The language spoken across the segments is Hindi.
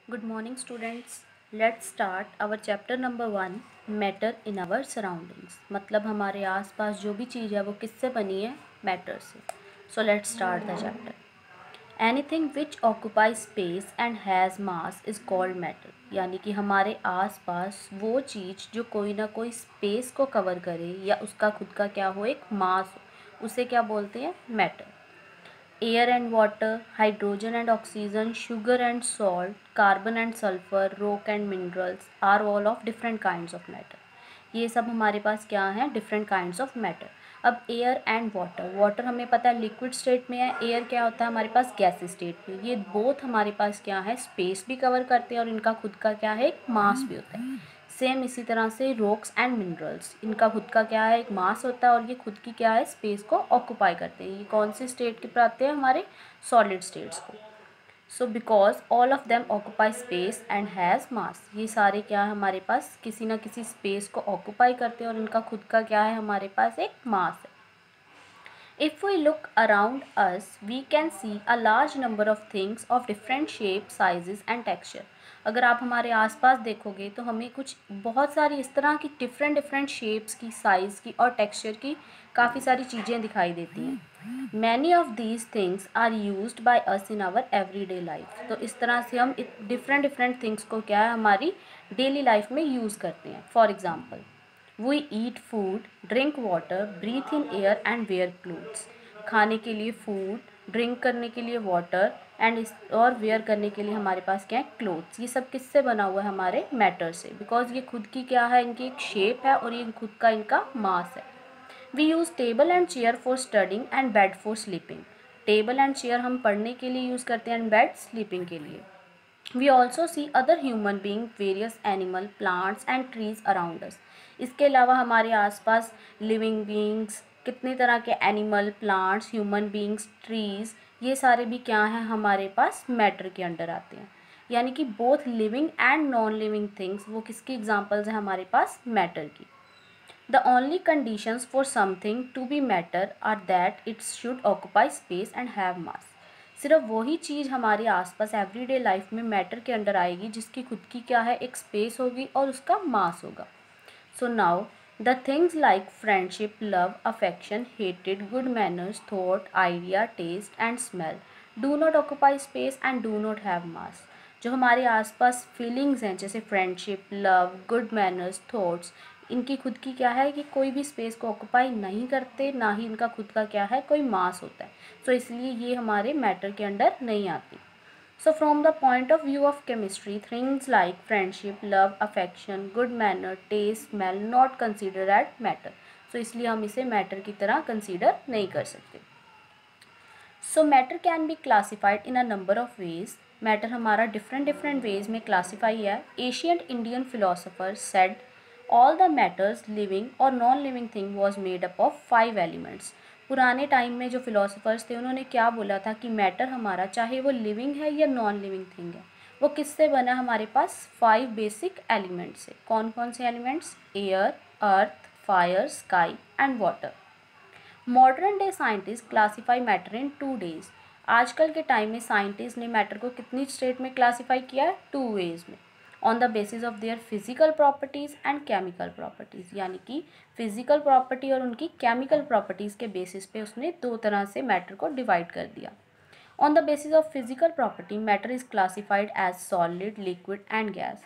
Good morning, students. Let's start our chapter number 1, matter in our surroundings. मतलब हमारे आसपास जो भी चीज़ है वो किससे बनी है? मैटर से। So let's start the chapter. Anything which occupy space and has mass is called matter. यानी कि हमारे आसपास वो चीज़ जो कोई ना कोई स्पेस को कवर करे या उसका खुद का क्या हो, एक मास हो, उसे क्या बोलते हैं? Matter. Air and water, hydrogen and oxygen, sugar and salt, carbon and sulfur, rock and minerals are all of different kinds of matter. ये सब हमारे पास क्या है? Different kinds of matter. अब एयर एंड वाटर, वाटर हमें पता है लिक्विड स्टेट में है, एयर क्या होता है हमारे पास? गैस स्टेट में। ये बोथ हमारे पास क्या है? स्पेस भी कवर करते हैं और इनका खुद का क्या है? एक मास भी होता है। सेम इसी तरह से रॉक्स एंड मिनरल्स, इनका खुद का क्या है? एक मास होता है और ये खुद की क्या है? स्पेस को ऑक्यूपाई करते हैं। ये कौन से स्टेट के आते हैं? हमारे सॉलिड स्टेट्स को। So because all of them occupy space and has मास, ये सारे क्या है हमारे पास? किसी ना किसी स्पेस को ऑक्यूपाई करते हैं और इनका खुद का क्या है? हमारे पास एक मास है। If we look around us, we can see a large number of things of different shape, sizes and texture. अगर आप हमारे आसपास देखोगे तो हमें कुछ बहुत सारी इस तरह की डिफरेंट शेप्स की, साइज़ की और टेक्सचर की काफ़ी सारी चीज़ें दिखाई देती हैं। Many of these things are used by us in our everyday life. तो इस तरह से हम डिफरेंट थिंग्स को क्या है? हमारी डेली लाइफ में यूज़ करते हैं। For example, We eat food, drink water, breathe in air and wear clothes. खाने के लिए फूड, ड्रिंक करने के लिए वाटर एंड और वेयर करने के लिए हमारे पास क्या है? क्लोथ्स। ये सब किससे बना हुआ है? हमारे मैटर से। बिकॉज ये खुद की क्या है? इनकी एक शेप है और ये खुद का इनका मास है। We use table and chair for studying and bed for sleeping. Table and chair हम पढ़ने के लिए यूज़ करते हैं एंड बेड स्लीपिंग के लिए। We also see other human being, various animal, plants and trees around us. इसके अलावा हमारे आसपास लिविंग बींग्स, कितने तरह के animal, plants, human beings, trees, ये सारे भी क्या हैं? हमारे पास मैटर के अंडर आते हैं। यानी कि both living and non living things, वो किसकी एग्जांपल्स हैं हमारे पास? मैटर की। The only conditions for something to be matter are that it should occupy space and have mass. सिर्फ वही चीज़ हमारे आसपास एवरीडे लाइफ में मैटर के अंडर आएगी जिसकी खुद की क्या है? एक स्पेस होगी और उसका मास होगा। So now the things like friendship, love, affection, hated, good manners, thought, idea, taste and smell do not occupy space and do not have mass. जो हमारे आसपास फीलिंग्स हैं जैसे friendship, love, good manners, thoughts, इनकी खुद की क्या है? कि कोई भी स्पेस को ऑक्यूपाई नहीं करते, ना ही इनका खुद का क्या है? कोई मास होता है। सो इसलिए ये हमारे मैटर के अंडर नहीं आती। So from the point of view of chemistry, things like friendship, love, affection, good manner, taste, smell not considered as matter. So इसलिए हम इसे मैटर की तरह कंसीडर नहीं कर सकते। So matter can be classified in a number of ways. Matter हमारा डिफरेंट वेज में क्लासीफाई है। Ancient Indian philosopher said all the matters living और non living thing was made up of 5 elements. पुराने टाइम में जो फिलोसोफर्स थे उन्होंने क्या बोला था? कि मैटर हमारा, चाहे वो लिविंग है या नॉन लिविंग थिंग है, वो किससे बना? हमारे पास 5 बेसिक एलिमेंट्स से। कौन कौन से elements? Air, earth, fire, sky and water. Modern day scientist classify matter in 2 days. आजकल के टाइम में साइंटिस्ट ने मैटर को कितनी स्टेट में क्लासीफाई किया है? 2 वेज में। On the basis of their physical properties and chemical properties, यानी कि फिजिकल प्रॉपर्टी और उनकी केमिकल प्रॉपर्टीज़ के बेसिस पे उसने 2 तरह से मैटर को डिवाइड कर दिया। On the basis of physical property, matter is classified as solid, liquid and gas.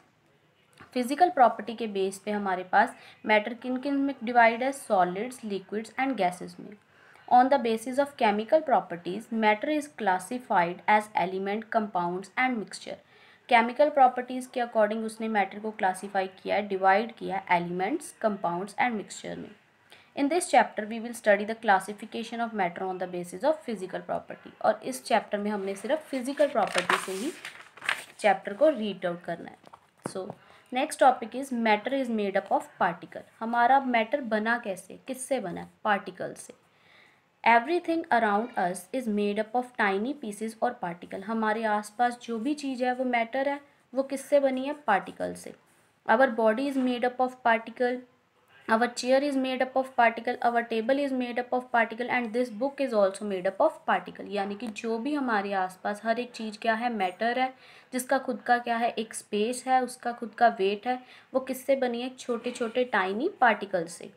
Physical property के बेस पे हमारे पास मैटर किन किन में डिवाइड है? सॉलिड्स, लिक्विड्स एंड गैसेस में। On the basis of chemical properties, matter is classified as element, compounds and mixture. Chemical properties के अकॉर्डिंग उसने मैटर को क्लासीफाई किया है, डिवाइड किया है एलिमेंट्स, कंपाउंड्स एंड मिक्सचर में। In this chapter we will study the classification of matter on the basis of physical property. और इस चैप्टर में हमने सिर्फ फिजिकल प्रॉपर्टी से ही चैप्टर को रीड आउट करना है। So next topic is matter is made up of particle. हमारा मैटर बना कैसे, किससे बना है? पार्टिकल से। Everything around us is made up of tiny pieces और पार्टिकल। हमारे आसपास जो भी चीज़ है वो मैटर है, वो किससे बनी है? पार्टिकल से। Our body is made up of particle. our chair is made up of particle, our table is made up of particle and this book is also made up of particle। यानी कि जो भी हमारे आसपास हर एक चीज़ क्या है, मैटर है, जिसका खुद का क्या है, एक स्पेस है, उसका खुद का वेट है, वो किससे बनी है, छोटे छोटे टाइनी पार्टिकल से।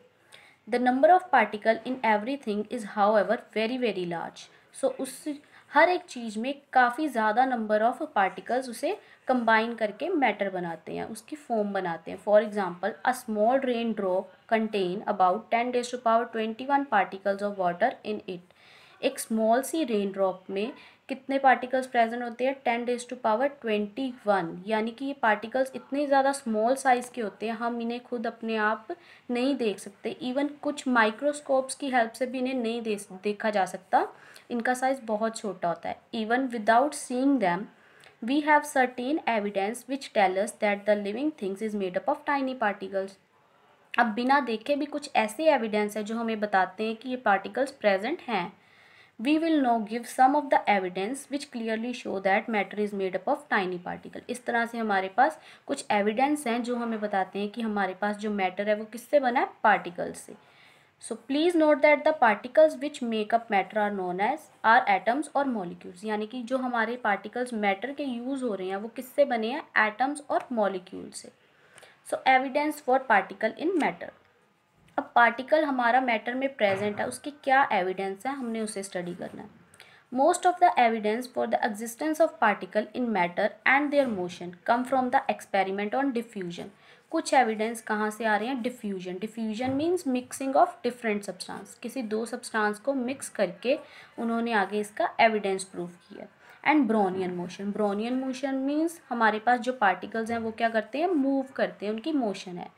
The number of particle in everything is however very very large. So उस हर एक चीज़ में काफ़ी ज़्यादा नंबर ऑफ पार्टिकल्स उसे कंबाइन करके मैटर बनाते हैं, उसकी फॉर्म बनाते हैं। For example a small rain drop contain about 10⁻21 particles of water in it. एक स्मॉल सी रेन ड्रॉप में कितने पार्टिकल्स प्रेजेंट होते हैं, 10⁻21। यानी कि ये पार्टिकल्स इतने ज़्यादा स्मॉल साइज़ के होते हैं, हम इन्हें खुद अपने आप नहीं देख सकते। इवन कुछ माइक्रोस्कोप्स की हेल्प से भी इन्हें नहीं देखा जा सकता, इनका साइज़ बहुत छोटा होता है। Even without seeing them we have certain evidence which tell us that the living things is made up of tiny particles। अब बिना देखे भी कुछ ऐसे एविडेंस है जो हमें बताते हैं कि ये पार्टिकल्स प्रेजेंट हैं। We will now give some of the evidence which clearly show that matter is made up of tiny particle। इस तरह से हमारे पास कुछ एविडेंस हैं जो हमें बताते हैं कि हमारे पास जो मैटर है वो किससे बना है, पार्टिकल्स से। So please note that the particles which make up matter are known as are atoms और molecules। यानी कि जो हमारे particles matter के use हो रहे हैं वो किससे बने हैं, atoms और molecules से। So evidence for particle in matter। अब particle हमारा matter में present है, उसकी क्या evidence है, हमने उसे study करना है। Most of the evidence for the existence of particle in matter and their motion come from the experiment on diffusion। कुछ एविडेंस कहाँ से आ रहे हैं, diffusion. Diffusion means mixing of different substance, किसी दो सब्सटेंस को मिक्स करके उन्होंने आगे इसका एविडेंस प्रूव किया। And Brownian motion. Brownian motion means हमारे पास जो पार्टिकल्स हैं वो क्या करते हैं, मूव करते हैं, उनकी मोशन है।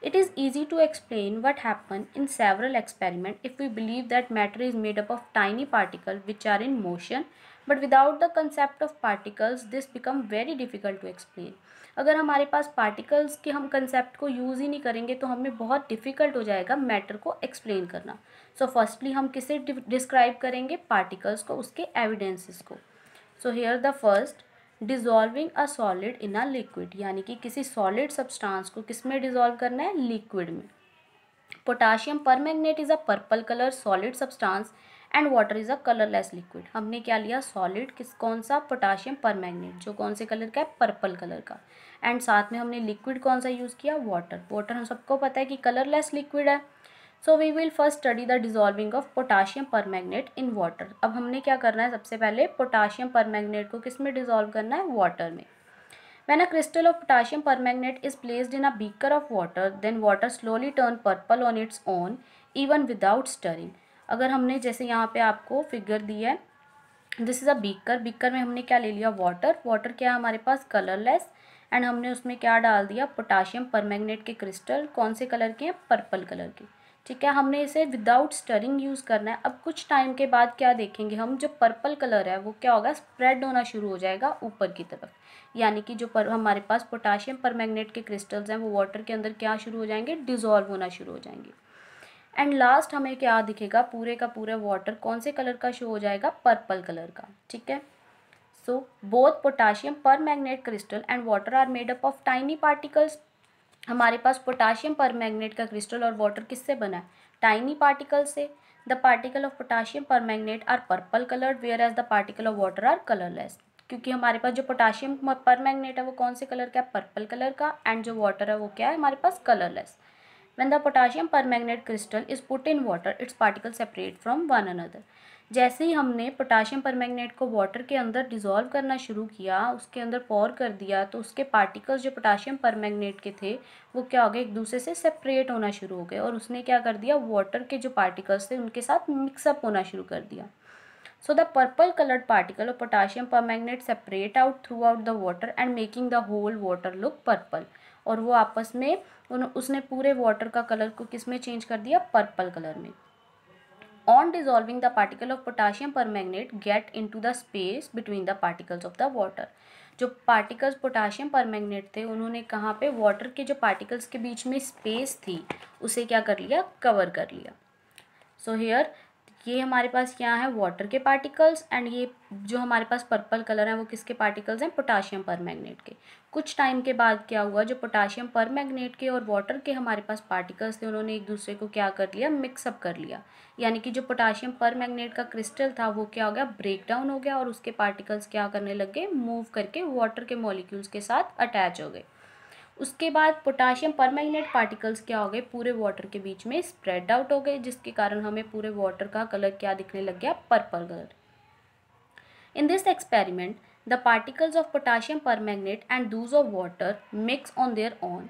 It is easy to explain what happened in several experiments if we believe that matter is made up of tiny particles which are in motion, but without the concept of particles this become very difficult to explain। अगर हमारे पास पार्टिकल्स के हम कंसेप्ट को यूज़ ही नहीं करेंगे तो हमें बहुत डिफ़िकल्ट हो जाएगा मैटर को एक्सप्लेन करना। सो फर्स्टली हम किसे डिस्क्राइब करेंगे, पार्टिकल्स को, उसके एविडेंसेस को। So here the first, dissolving a solid in a liquid. यानी कि किसी सॉलिड सब्सटेंस को किस में डिज़ोल्व करना है, लिक्विड में। Potassium permanganate is a purple colour solid substance and water is a colourless liquid. हमने क्या लिया, सॉलिड, कौन सा, पोटाशियम परमैंगनेट, जो कौन से कलर का है, पर्पल कलर का। एंड साथ में हमने लिक्विड कौन सा यूज़ किया, वाटर। वाटर हम सबको पता है कि कलरलेस लिक्विड है। So we will first study the dissolving of potassium permanganate in water. अब हमने क्या करना है, सबसे पहले पोटाशियम परमैंगनेट को किस में डिजॉल्व करना है, वाटर में। When a crystal of potassium permanganate is placed in a beaker of water, then water slowly turn purple on its own, even without stirring। अगर हमने जैसे यहाँ पे आपको फिगर दी है, this is a beaker, beaker में हमने क्या ले लिया, वाटर। वाटर क्या है हमारे पास, कलरलेस। एंड हमने उसमें क्या डाल दिया, पोटाशियम परमैंगनेट के क्रिस्टल, कौन से कलर के हैं, पर्पल कलर के। ठीक है, हमने इसे विदाउट स्टरिंग यूज़ करना है। अब कुछ टाइम के बाद क्या देखेंगे हम, जो पर्पल कलर है वो क्या होगा, स्प्रेड होना शुरू हो जाएगा ऊपर की तरफ। यानी कि जो हमारे पास पोटाशियम परमैंगनेट के क्रिस्टल्स हैं वो वाटर के अंदर क्या शुरू हो जाएंगे, डिज़ोल्व होना शुरू हो जाएंगे। एंड लास्ट हमें क्या दिखेगा, पूरे का पूरा वाटर कौन से कलर का शो हो जाएगा, पर्पल कलर का। ठीक है, so both potassium permanganate crystal and water are made up of tiny particles. हमारे पास पोटाशियम परमैंगनेट का क्रिस्टल और वाटर किससे बना है, टाइनी पार्टिकल से। The particle of potassium permanganate are purple coloured whereas the particle of water are colourless. क्योंकि हमारे पास जो पोटाशियम परमैंगनेट है वो कौन से कलर का है, पर्पल कलर का। एंड जो वाटर है वो क्या है हमारे पास, colourless. When the potassium permanganate crystal is put in water, its particles separate from one another। जैसे ही हमने पोटाशियम परमैंगनेट को वाटर के अंदर डिज़ोल्व करना शुरू किया, उसके अंदर पॉर कर दिया, तो उसके पार्टिकल्स जो पोटाशियम परमैंगनेट के थे वो क्या हो गए, एक दूसरे से सेपरेट होना शुरू हो गए। और उसने क्या कर दिया, वाटर के जो पार्टिकल्स थे उनके साथ मिक्सअप होना शुरू कर दिया। So the purple colored particle of potassium permanganate separate out throughout the water and making the whole water look purple। और वो आपस में उसने पूरे वाटर का कलर को किस में चेंज कर दिया, पर्पल कलर में। On dissolving the particle of potassium permanganate get into the space between the particles of the water। जो पार्टिकल्स पोटाशियम परमैंगनेट थे उन्होंने कहाँ पे, वाटर के जो पार्टिकल्स के बीच में स्पेस थी उसे क्या कर लिया, कवर कर लिया। सो हेयर ये हमारे पास क्या है, वाटर के पार्टिकल्स, एंड ये जो हमारे पास पर्पल कलर है वो किसके पार्टिकल्स हैं, पोटाशियम परमैंगनेट के। कुछ टाइम के बाद क्या हुआ, जो पोटाशियम परमैंगनेट के और वाटर के हमारे पास पार्टिकल्स थे उन्होंने एक दूसरे को क्या कर लिया, मिक्सअप कर लिया। यानी कि जो पोटाशियम परमैंगनेट का क्रिस्टल था वो क्या हो गया, ब्रेक डाउन हो गया, और उसके पार्टिकल्स क्या करने लग गए, मूव करके वाटर के मॉलिक्यूल्स के साथ अटैच हो गए। उसके बाद पोटाशियम परमैंगनेट पार्टिकल्स क्या हो गए, पूरे वाटर के बीच में स्प्रेड आउट हो गए, जिसके कारण हमें पूरे वाटर का कलर क्या दिखने लग गया, purple colour. In this experiment the particles of potassium permanganate and Dooj of water mix on their own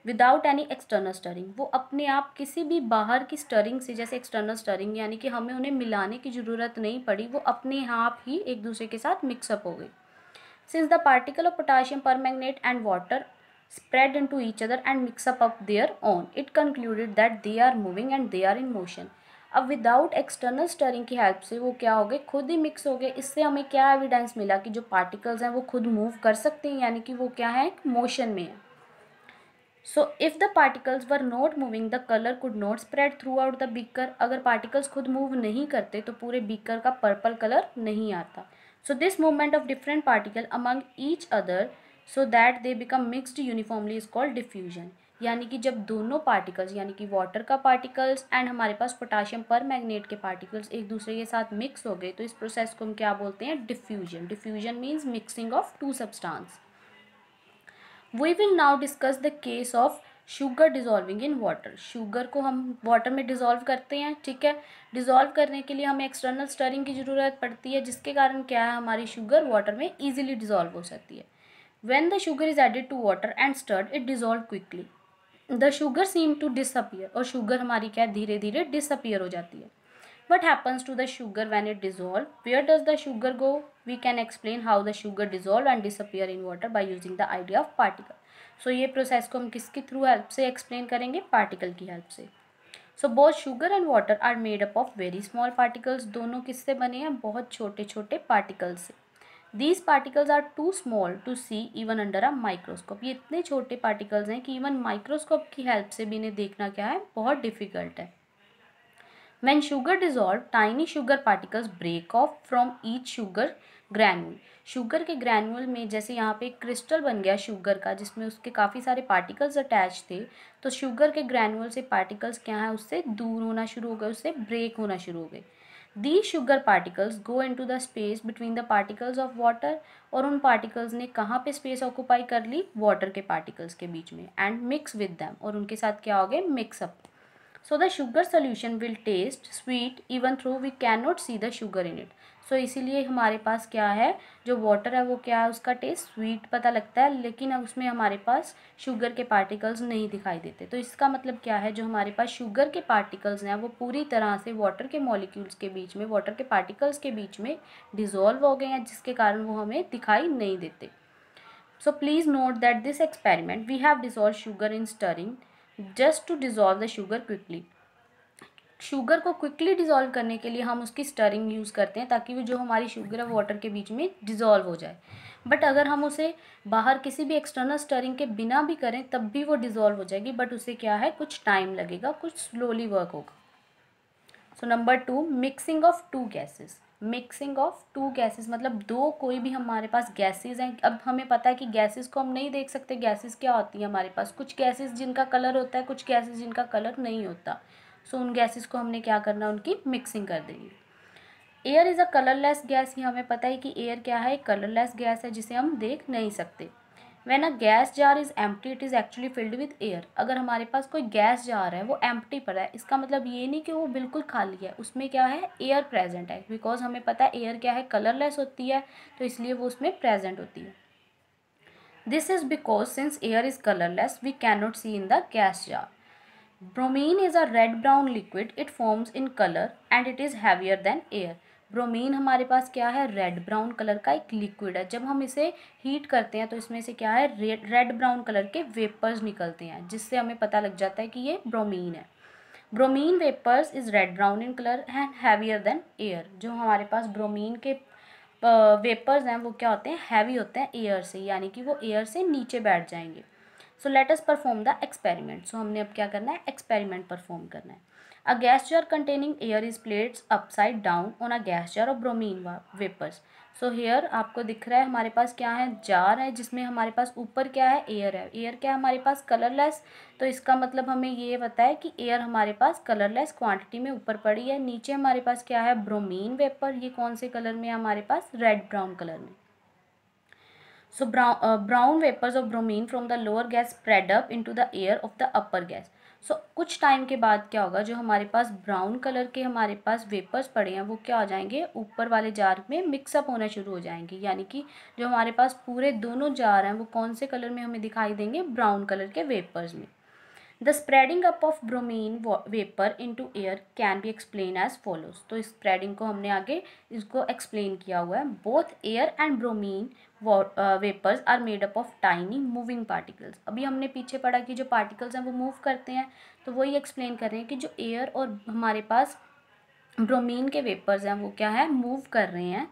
without any external stirring. वो अपने आप किसी भी बाहर की स्टरिंग से, जैसे एक्सटर्नल स्टरिंग यानी कि हमें उन्हें मिलाने की ज़रूरत नहीं पड़ी, वो अपने आप ही एक दूसरे के साथ मिक्सअप हो गई। Since the particle of potassium permanganate and water spread into each other and mix up their own, it concluded that they are moving and they are in motion. अब विदाउट एक्सटर्नल स्टरिंग की हेल्प से वो क्या हो गए, खुद ही मिक्स हो गए। इससे हमें क्या एविडेंस मिला कि जो पार्टिकल्स हैं वो खुद मूव कर सकते हैं, यानी कि वो क्या है, मोशन में है। So if the particles were not moving the colour could not spread through out the beaker. अगर पार्टिकल्स खुद मूव नहीं करते तो पूरे बीकर का पर्पल कलर नहीं आता। So this movement of different particle among each other so that they become mixed uniformly is called diffusion. यानी कि जब दोनों पार्टिकल्स यानी कि वाटर का पार्टिकल्स एंड हमारे पास पोटाशियम परमैंगनेट के पार्टिकल्स एक दूसरे के साथ मिक्स हो गए तो इस प्रोसेस को हम क्या बोलते हैं, diffusion. Diffusion means mixing of two substance. We will now discuss the case of sugar dissolving in water. Sugar को हम वाटर में डिज़ोल्व करते हैं, ठीक है। डिज़ोल्व करने के लिए हमें एक्सटर्नल स्टरिंग की ज़रूरत पड़ती है, जिसके कारण क्या है, हमारी शुगर वाटर में ईजिली डिज़ोल्व हो सकती है। When the sugar is added to water and stirred, it dissolve quickly. The sugar seem to disappear, और शुगर हमारी क्या धीरे धीरे डिसअपियर हो जाती है। What happens to the sugar when it dissolve? Where does the sugar go? We can explain how the sugar dissolve and disappear in water by using the idea of particle. So ये प्रोसेस को हम किसके थ्रू हेल्प से एक्सप्लेन करेंगे, पार्टिकल की हेल्प से। So both sugar and water are made up of very small particles. दोनों किससे बने हैं, बहुत छोटे छोटे पार्टिकल्स से। These particles are too small to see even under a microscope. ये इतने छोटे पार्टिकल्स हैं कि इवन माइक्रोस्कोप की हेल्प से भी इन्हें देखना क्या है, बहुत डिफिकल्ट है। When sugar dissolve, tiny sugar particles break off from each sugar granule. Sugar के ग्रैनुअल में जैसे यहाँ पे एक क्रिस्टल बन गया शुगर का, जिसमें उसके काफ़ी सारे पार्टिकल्स अटैच थे, तो शुगर के ग्रैनुअल से पार्टिकल्स क्या है, उससे दूर होना शुरू हो गए, उससे ब्रेक होना शुरू हो गए। These sugar particles go into the space between the particles of water, और उन पार्टिकल्स ने कहाँ पे स्पेस ऑक्यूपाई कर ली, वाटर के पार्टिकल्स के बीच में, एंड मिक्स विद दैम, और उनके साथ क्या हो गए, mix up. So the sugar solution will taste sweet even though we cannot see the sugar in it. So इसीलिए हमारे पास क्या है, जो वाटर है वो क्या है, उसका टेस्ट स्वीट पता लगता है, लेकिन अब उसमें हमारे पास शुगर के पार्टिकल्स नहीं दिखाई देते। तो इसका मतलब क्या है, जो हमारे पास शुगर के पार्टिकल्स हैं वो पूरी तरह से वाटर के मॉलिक्यूल्स के बीच में, वाटर के पार्टिकल्स के बीच में डिज़ोल्व हो गए हैं, जिसके कारण वो हमें दिखाई नहीं देते। So please note that this experiment we have dissolved sugar in stirring just to dissolve the sugar quickly. Sugar को क्विकली डिज़ोल्व करने के लिए हम उसकी स्टरिंग यूज़ करते हैं, ताकि वो जो हमारी शुगर है वाटर के बीच में डिज़ोल्व हो जाए। बट अगर हम उसे बाहर किसी भी एक्सटर्नल स्टरिंग के बिना भी करें तब भी वो डिज़ोल्व हो जाएगी, बट उसे क्या है, कुछ टाइम लगेगा, कुछ स्लोली वर्क होगा। So number 2, mixing of two gases. Mixing of two gases मतलब दो कोई भी हमारे पास गैसेस हैं। अब हमें पता है कि गैसेस को हम नहीं देख सकते, गैसेस क्या होती है हमारे पास, कुछ गैसेस जिनका कलर होता है, कुछ गैसेस जिनका कलर नहीं होता। सो उन गैसेस को हमने क्या करना है, उनकी मिक्सिंग कर देंगे। Air is a colourless gas. ये हमें पता है कि एयर क्या है, कलरलेस गैस है जिसे हम देख नहीं सकते। When a gas jar is empty it is actually filled with air. अगर हमारे पास कोई गैस जार है वो एम्प्टी पड़ा है, इसका मतलब ये नहीं कि वो बिल्कुल खाली है, उसमें क्या है, एयर प्रेजेंट है। बिकॉज हमें पता है एयर क्या है, कलरलेस होती है, तो इसलिए वो उसमें प्रेजेंट होती है। This is because since air is colourless we can not see in the gas jar. Bromine is a red brown liquid, it forms in colour and it is heavier than air. Bromine हमारे पास क्या है, रेड ब्राउन कलर का एक लिक्विड है। जब हम इसे हीट करते हैं तो इसमें से क्या है, रेड ब्राउन कलर के वेपर्स निकलते हैं, जिससे हमें पता लग जाता है कि ये ब्रोमीन है। Bromine vapours is red brown in colour and heavier than air. जो हमारे पास ब्रोमीन के वेपर्स हैं वो क्या होते हैं, हैवी होते हैं एयर से, यानी कि वो एयर से नीचे बैठ जाएंगे। So let us perform the experiment. So हमने अब क्या करना है, एक्सपेरिमेंट परफॉर्म करना है। A gas jar containing air is placed upside down on a gas jar of bromine vapors. So here आपको दिख रहा है हमारे पास क्या है, जार है जिसमें हमारे पास ऊपर क्या है, एयर है। एयर क्या है हमारे पास, कलरलेस। तो इसका मतलब हमें ये पता है कि एयर हमारे पास कलरलेस क्वांटिटी में ऊपर पड़ी है। नीचे हमारे पास क्या है, ब्रोमीन वेपर। ये कौन से कलर में है हमारे पास, रेड ब्राउन कलर में। So brown vapors of bromine from the lower gas spread up into the air of the upper gas. So कुछ टाइम के बाद क्या होगा, जो हमारे पास ब्राउन कलर के हमारे पास वेपर्स पड़े हैं वो क्या हो जाएंगे, ऊपर वाले जार में मिक्सअप होना शुरू हो जाएंगे। यानी कि जो हमारे पास पूरे दोनों जार हैं वो कौन से कलर में हमें दिखाई देंगे, ब्राउन कलर के वेपर्स में। The spreading up of bromine vapor into air can be explained as follows. तो इस spreading को हमने आगे इसको explain किया हुआ है। Both air and bromine vapors are made up of tiny moving particles. अभी हमने पीछे पढ़ा कि जो particles हैं वो move करते हैं, तो वही explain कर रहे हैं कि जो air और हमारे पास ब्रोमीन के वेपर्स हैं वो क्या है, मूव कर रहे हैं।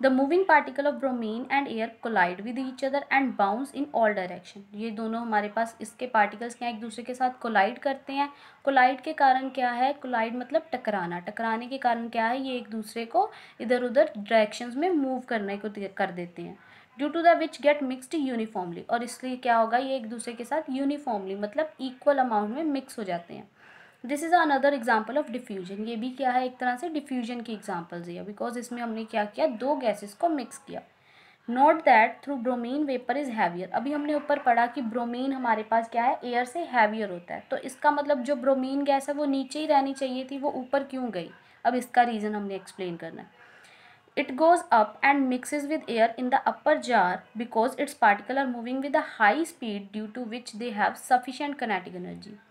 The moving particle of bromine and air collide with each other and bounce in all direction. ये दोनों हमारे पास इसके पार्टिकल्स क्या एक दूसरे के साथ कोलाइड करते हैं। कोलाइड के कारण क्या है, कोलाइड मतलब टकराना, टकराने के कारण क्या है, ये एक दूसरे को इधर उधर डायरेक्शंस में मूव करने को कर देते हैं। Due to the which get mixed uniformly, और इसलिए क्या होगा, ये एक दूसरे के साथ यूनिफॉर्मली मतलब इक्वल अमाउंट में मिक्स हो जाते हैं। This is another example of diffusion. ये भी क्या है, एक तरह से डिफ्यूजन की एग्जाम्पल्स है, बिकॉज इसमें हमने क्या किया, दो गैसेस को मिक्स किया। Note that through bromine vapour is heavier. अभी हमने ऊपर पढ़ा कि ब्रोमीन हमारे पास क्या है, एयर से हैवियर होता है। तो इसका मतलब जो ब्रोमीन गैस है वो नीचे ही रहनी चाहिए थी, वो ऊपर क्यों गई, अब इसका रीज़न हमने एक्सप्लेन करना है। It goes up and mixes with air in the upper jar because its particles are moving with a high speed due to which they have sufficient kinetic energy.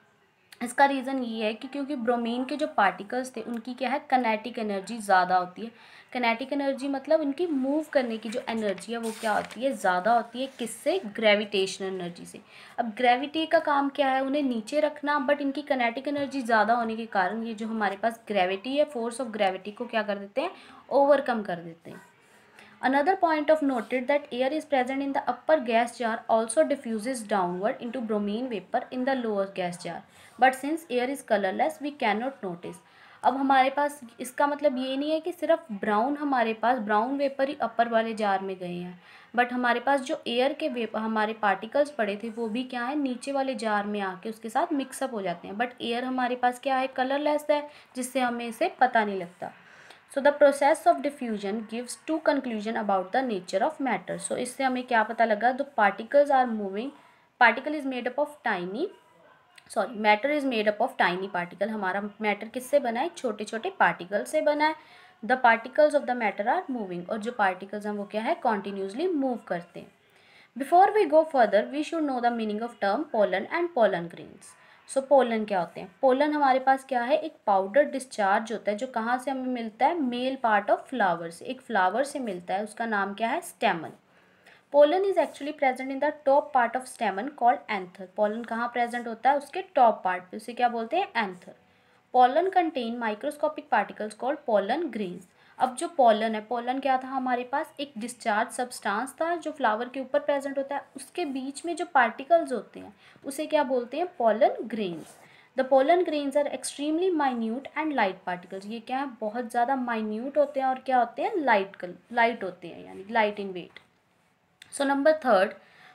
इसका रीज़न ये है कि क्योंकि ब्रोमीन के जो पार्टिकल्स थे उनकी क्या है, कनेटिक एनर्जी ज़्यादा होती है। कनेटिक एनर्जी मतलब उनकी मूव करने की जो एनर्जी है वो क्या होती है, ज़्यादा होती है। किससे, ग्रेविटेशनल एनर्जी से। अब ग्रेविटी का काम क्या है, उन्हें नीचे रखना, बट इनकी कनेटिक एनर्जी ज़्यादा होने के कारण ये जो हमारे पास ग्रेविटी है, फोर्स ऑफ ग्रेविटी को क्या कर देते हैं, ओवरकम कर देते हैं। Another point of noted that air is present in the upper gas jar also diffuses downward into bromine vapor in the lower gas jar. But since air is colorless, we cannot notice. अब हमारे पास इसका मतलब ये नहीं है कि सिर्फ ब्राउन हमारे पास ब्राउन वेपर ही अपर वाले जार में गए हैं, बट हमारे पास जो एयर के वेपर हमारे पार्टिकल्स पड़े थे वो भी क्या है, नीचे वाले जार में आके उसके साथ मिक्सअप हो जाते हैं। बट एयर हमारे पास क्या है, कलरलेस है, जिससे हमें इसे पता नहीं लगता। So the process of diffusion gives two conclusion about the nature of matter. So इससे हमें क्या पता लगा, the particles are moving, particle is made up of tiny, matter is made up of tiny particle. हमारा matter किससे बना है, छोटे छोटे particles से बना है। The particles of the matter are moving, और जो particles हैं वो क्या है, continuously move करते हैं। Before we go further, we should know the meaning of term pollen and pollen grains. So pollen क्या होते हैं, पोलन हमारे पास क्या है, एक पाउडर डिस्चार्ज होता है जो कहाँ से हमें मिलता है, मेल पार्ट ऑफ फ्लावर से, एक फ्लावर से मिलता है, उसका नाम क्या है, स्टेमन। Pollen is actually present in the top part of स्टेमन called anther. Pollen कहाँ प्रेजेंट होता है, उसके टॉप पार्ट पे, उसे क्या बोलते हैं, anther. Pollen contain microscopic particles called pollen grains. अब जो पोलन है, पोलन क्या था हमारे पास, एक डिस्चार्ज सब्सटेंस था जो फ्लावर के ऊपर प्रेजेंट होता है, उसके बीच में जो पार्टिकल्स होते हैं उसे क्या बोलते हैं, pollen grains. The pollen grains are extremely minute and light particles. ये क्या है, बहुत ज़्यादा माइन्यूट होते हैं और क्या होते हैं, लाइट होते हैं, यानी light in weight. So number third,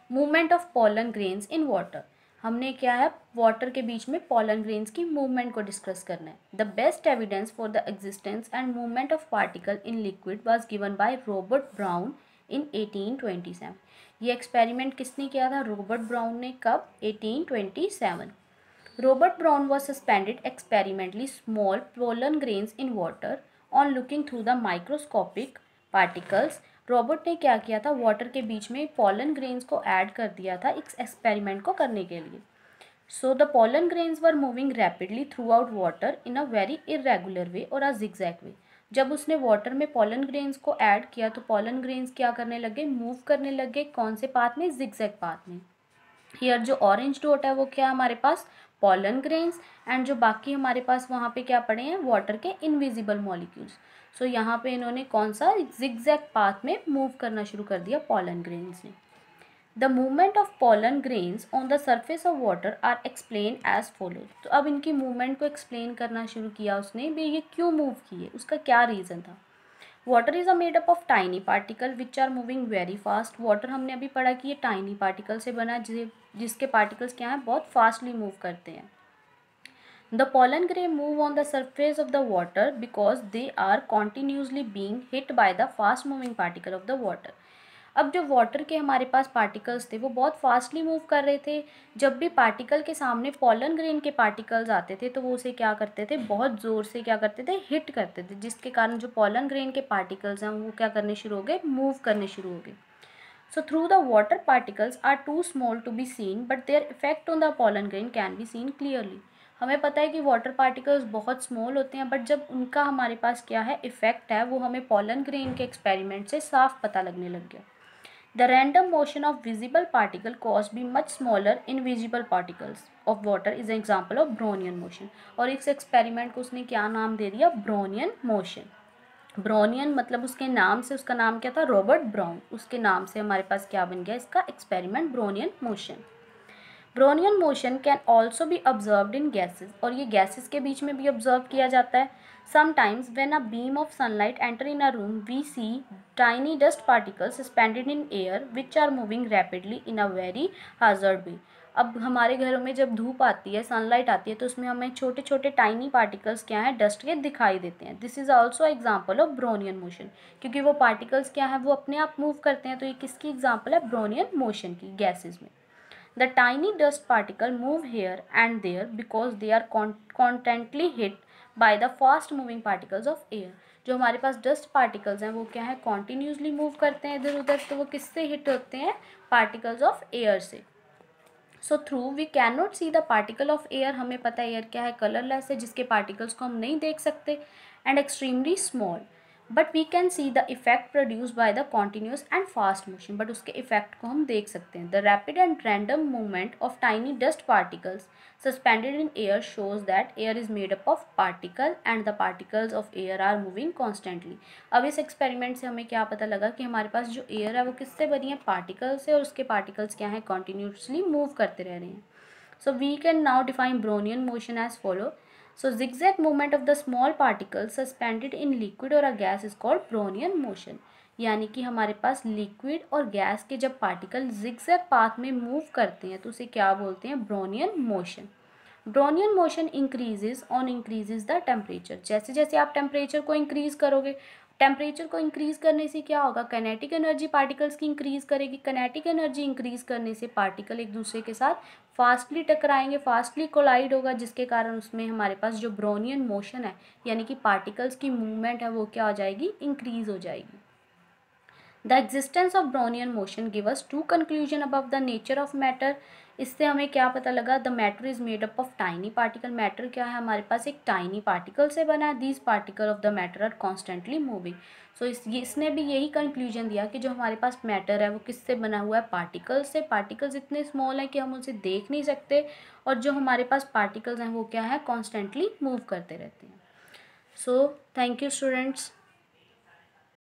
movement of pollen grains in water. हमने क्या है, वाटर के बीच में पोलन ग्रेन्स की मूवमेंट को डिस्कस करना है। The best evidence for the existence and movement of particle in liquid was given by Robert Brown in 1827। ये एक्सपेरिमेंट किसने किया था, रॉबर्ट ब्राउन ने, कब, 1827। Robert Brown was suspended experimentally small pollen grains in water on looking through the microscopic particles. Robert ने क्या किया था, वाटर के बीच में पोलन ग्रेन्स को ऐड कर दिया था इस एक्सपेरिमेंट को करने के लिए। So the pollen grains were moving rapidly throughout water in a very irregular way और अ जिगजैग वे। जब उसने वाटर में पोलन ग्रेन्स को ऐड किया तो पोलन ग्रेन्स क्या करने लगे, मूव करने लगे, कौन से पाथ में, जिगजैग पाथ में। हियर जो ऑरेंज डॉट है वो क्या हमारे पास, पोलन ग्रेन्स, एंड जो बाकी हमारे पास वहाँ पे क्या पड़े हैं, वाटर के इनविजिबल मॉलिक्यूल्स। सो यहाँ पे इन्होंने कौन सा, जिगजैग पाथ में मूव करना शुरू कर दिया पोलन ग्रेन्स ने। The movement of pollen grains on the surface of water are explain as follows। तो अब इनकी मूवमेंट को एक्सप्लेन करना शुरू किया उसने भी, ये क्यों मूव किए, उसका क्या रीज़न था। Water is a made up of tiny particle which are moving very fast. Water हमने अभी पढ़ा कि ये टाइनी पार्टिकल से बना है, जिसके पार्टिकल्स क्या हैं, बहुत फास्टली मूव करते हैं। The pollen grain move on the surface of the water because they are continuously being hit by the fast moving particle of the water। अब जो वाटर के हमारे पास पार्टिकल्स थे वो बहुत फास्टली मूव कर रहे थे। जब भी पार्टिकल के सामने पॉलन ग्रेन के पार्टिकल्स आते थे तो वो उसे क्या करते थे, बहुत ज़ोर से क्या करते थे, हिट करते थे, जिसके कारण जो पॉलन ग्रेन के पार्टिकल्स हैं वो क्या करने शुरू हो गए, मूव करने शुरू हो गए। So through the water particles are too small to be seen but their effect on the pollen grain can be seen clearly। हमें पता है कि वाटर पार्टिकल्स बहुत स्मॉल होते हैं, बट जब उनका हमारे पास क्या है, इफेक्ट है, वो हमें पॉलन ग्रेन के एक्सपेरिमेंट से साफ पता लगने लग गया। The random motion of visible particle cause be much smaller invisible particles of water is example of Brownian motion. और इस एक्सपेरिमेंट को उसने क्या नाम दे दिया, ब्रोनियन मोशन। ब्रोनियन मतलब उसके नाम से, उसका नाम क्या था, रॉबर्ट ब्राउन, उसके नाम से हमारे पास क्या बन गया इसका experiment, Brownian motion. Brownian motion can also be observed in gases, और ये गैसेज के बीच में भी ऑब्जर्व किया जाता है। Sometimes when a beam of sunlight enter in a room we see tiny dust particles suspended in air which are moving rapidly in a very haphazard way. अब हमारे घरों में जब धूप आती है, सनलाइट आती है, तो उसमें हमें छोटे छोटे टाइनी पार्टिकल्स क्या हैं, डस्ट के दिखाई देते हैं। This is also example of Brownian motion, क्योंकि वो पार्टिकल्स क्या हैं, वो अपने आप मूव करते हैं। तो ये किसकी एग्जाम्पल है, ब्रोनियन मोशन की, गैसेज में। The tiny dust particle move here and there because they are constantly hit by the fast moving particles of air। जो हमारे पास डस्ट पार्टिकल्स हैं वो क्या है, कॉन्टीन्यूसली मूव करते हैं इधर उधर, तो वो किससे हिट होते हैं, पार्टिकल्स ऑफ एयर से। So through we can not see the particle of air, हमें पता है एयर क्या है, कलरलेस है, जिसके पार्टिकल्स को हम नहीं देख सकते, and extremely small, but we can see the effect produce by the continuous and fast motion, but उसके इफेक्ट को हम देख सकते हैं। The rapid and random movement of tiny dust particles suspended in air shows that air is made up of particle and the particles of air are moving constantly। अब इस एक्सपेरिमेंट से हमें क्या पता लगा कि हमारे पास जो एयर है वो किससे बनी है, पार्टिकल से, और उसके पार्टिकल्स क्या है, कॉन्टीन्यूसली मूव करते रह रहे हैं। So we can now define Brownian motion as follow. So zigzag movement of the small particles suspended in liquid or a gas is called Brownian motion। यानी कि हमारे पास लिक्विड और गैस के जब पार्टिकल जिगजैग पाथ में मूव करते हैं तो उसे क्या बोलते हैं, Brownian motion. Brownian motion increases on increases the temperature. जैसे जैसे आप टेम्परेचर को इंक्रीज करोगे, टेम्परेचर को इंक्रीज करने से क्या होगा, काइनेटिक एनर्जी पार्टिकल्स की इंक्रीज करेगी। काइनेटिक एनर्जी इंक्रीज करने से पार्टिकल एक दूसरे के साथ फास्टली टकराएंगे, फास्टली कोलाइड होगा, जिसके कारण उसमें हमारे पास जो ब्रोनियन मोशन है, यानी कि पार्टिकल्स की मूवमेंट है, वो क्या हो जाएगी, इंक्रीज हो जाएगी। The existence of Brownian motion give us two conclusion about the nature of matter. इससे हमें क्या पता लगा, the matter is made up of tiny particle. Matter क्या है, हमारे पास एक टाइनी पार्टिकल से बना है। These particle of the matter are constantly moving. So इसने भी यही कंक्लूजन दिया कि जो हमारे पास मैटर है वो किससे बना हुआ है, पार्टिकल्स से। पार्टिकल्स इतने स्मॉल हैं कि हम उसे देख नहीं सकते, और जो हमारे पास पार्टिकल्स हैं वो क्या है, कॉन्स्टेंटली मूव करते रहते हैं। So thank you students.